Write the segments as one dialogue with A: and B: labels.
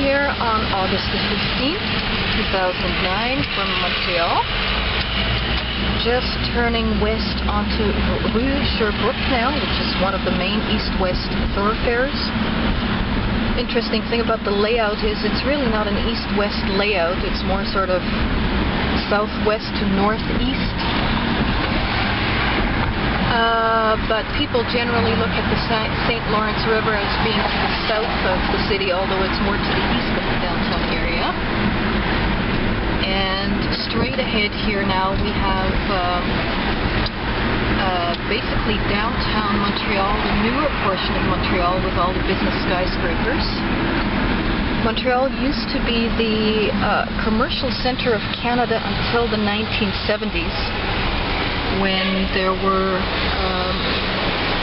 A: here on August the 15th, 2009 from Montreal. Just turning west onto Rue Sherbrooke now, which is one of the main east-west thoroughfares. Interesting thing about the layout is it's really not an east-west layout, it's more sort of southwest to northeast. But people generally look at the St. Lawrence River as being to the south of the city, although it's more to the east of the downtown area. And straight ahead here now we have basically downtown Montreal, the newer portion of Montreal with all the business skyscrapers. Montreal used to be the commercial center of Canada until the 1970s, when there were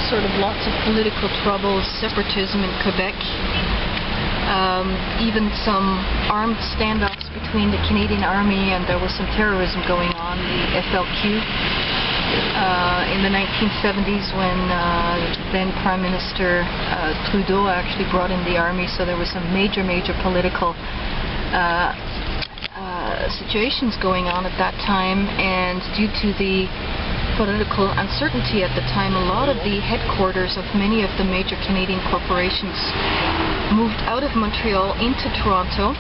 A: sort of lots of political troubles, separatism in Quebec, even some armed standoffs between the Canadian Army, and there was some terrorism going on, the FLQ, in the 1970s when then Prime Minister Trudeau actually brought in the army, so there was some major political situations going on at that time, and due to the political uncertainty at the time, a lot of the headquarters of many of the major Canadian corporations moved out of Montreal into Toronto.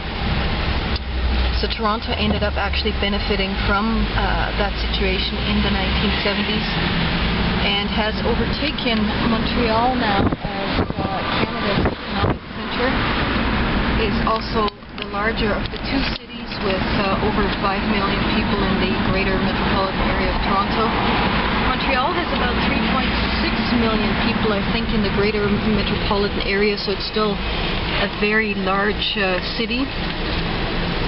A: So Toronto ended up actually benefiting from that situation in the 1970s and has overtaken Montreal now as Canada's economic center. Is also the larger of the two cities with over 5 million people in the greater metropolitan area of Toronto. Montreal has about 3.6 million people, I think, in the greater metropolitan area, so it's still a very large city.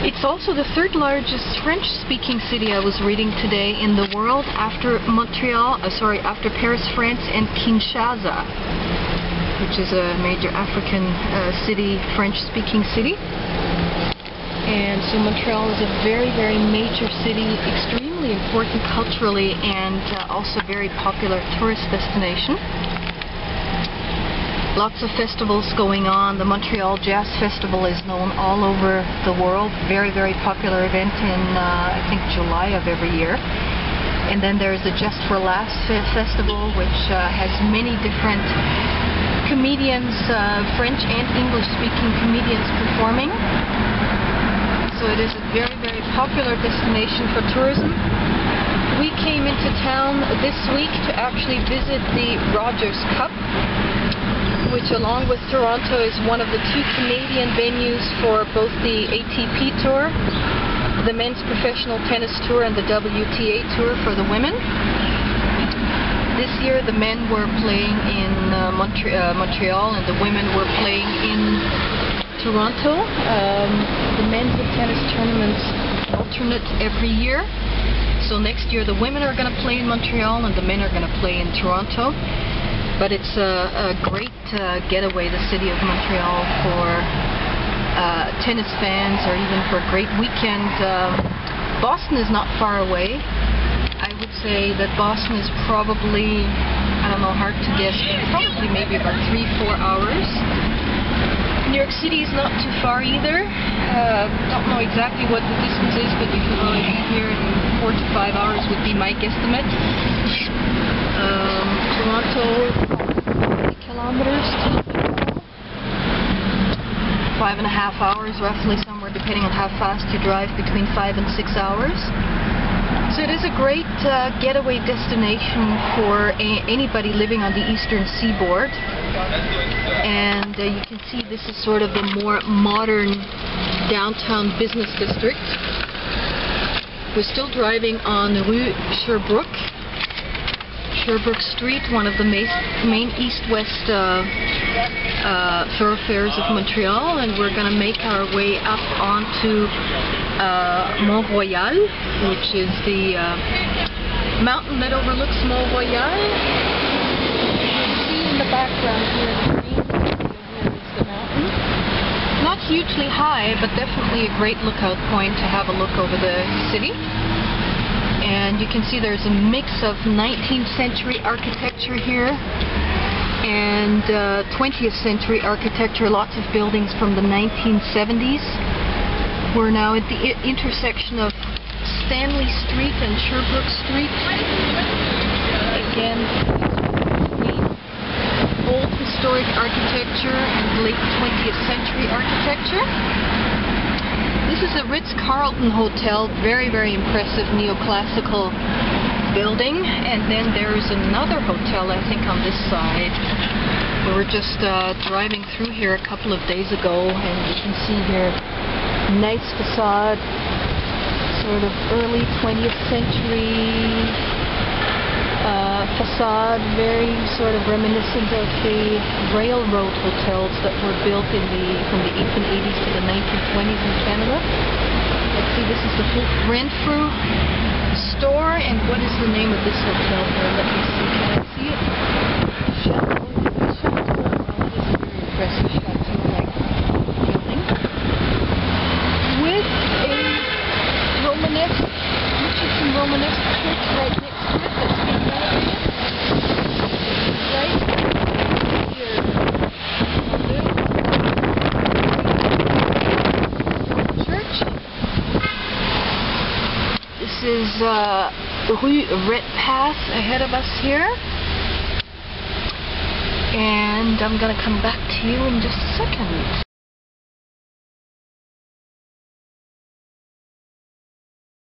A: It's also the third largest French-speaking city, I was reading today, in the world after after Paris, France, and Kinshasa, which is a major African city, French-speaking city. And so Montreal is a very major city, extremely important culturally, and also very popular tourist destination. Lots of festivals going on. The Montreal Jazz Festival is known all over the world. Very popular event in, I think, July of every year. And then there's the Just for Laughs Festival, which has many different comedians, French and English-speaking comedians performing. So it is a very popular destination for tourism. We came into town this week to actually visit the Rogers Cup, which along with Toronto is one of the two Canadian venues for both the ATP Tour, the men's professional tennis tour, and the WTA Tour for the women. This year the men were playing in Montreal and the women were playing in Toronto. The men's tennis tournaments alternate every year. So next year the women are going to play in Montreal and the men are going to play in Toronto. But it's a great getaway, the city of Montreal, for tennis fans or even for a great weekend. Boston is not far away. I would say that Boston is probably, I don't know, hard to guess, but probably maybe about 3-4 hours. New York City is not too far either. Don't know exactly what the distance is, but you could probably be here in 4 to 5 hours would be my guesstimate. Toronto, 50 kilometers to 5.5 hours roughly, somewhere depending on how fast you drive, between 5 and 6 hours. So it is a great getaway destination for anybody living on the eastern seaboard. And you can see this is sort of the more modern downtown business district. We're still driving on Rue Sherbrooke. Sherbrooke Street, one of the main east-west thoroughfares of Montreal, and we're going to make our way up onto Mont-Royal, which is the mountain that overlooks Mont-Royal. You can see in the background here, the green here is the mountain. Not hugely high, but definitely a great lookout point to have a look over the city. And you can see there's a mix of 19th century architecture here and 20th century architecture, lots of buildings from the 1970s. We're now at the intersection of Stanley Street and Sherbrooke Street. Again, old historic architecture and late 20th century architecture. This is a Ritz-Carlton hotel, very, very impressive neoclassical building. And then there's another hotel, I think, on this side. We were just driving through here a couple of days ago, and you can see here, nice facade, sort of early 20th century facade, very sort of reminiscent of the railroad hotels that were built from the 1880s to the 1920s in Canada. Let's see, this is the Renfrew store, and what is the name of this hotel here? Let me see, can I see it? Chateau. Oh, this is a very impressive chateau-like building with a Romanesque, Richardson Romanesque church right next to it that's being renovated. Right here. Church. This is Rue Redpath ahead of us here. And I'm going to come back to you in just a second.